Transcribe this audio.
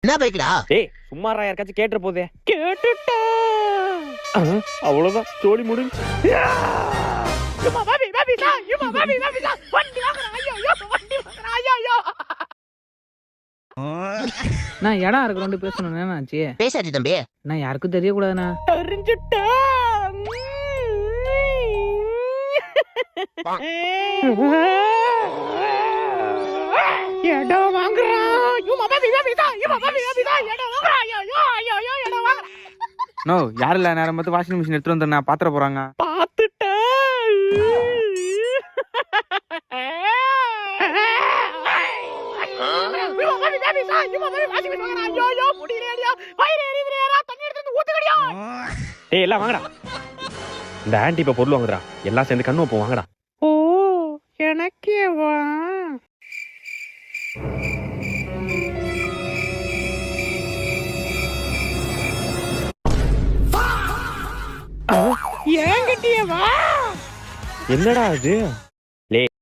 என்ன பைக்டா? டேய் சும்மாரா யாருக்காச்சும் கேட்டுற போதே. கேட்டுட்டா அவ்வளவுதான் ஜோலி முடிஞ்சு. நான் இடம் இருக்கிறோண்டு பேசணும் என்னாச்சு? பேசாச்சு தம்பி. நான் யாருக்கும் தெரியக்கூடாதுண்ணா. தெரிஞ்சுட்டா இடம் வாங்குறான். நோ யாரும் இல்ல, நேரம் பார்த்து வாஷிங் மிஷின் எடுத்துட்டு வந்து நான் பாத்திர போறாங்க. ஏய் எல்லாம் வாங்கடா. இந்த ஆன்டி இப்ப பொருள் வாங்குறா. எல்லாம் சேர்ந்து கண்ணு வைப்போம் வாங்கடா. ஓ எனக்கே வா. என்னடா அது?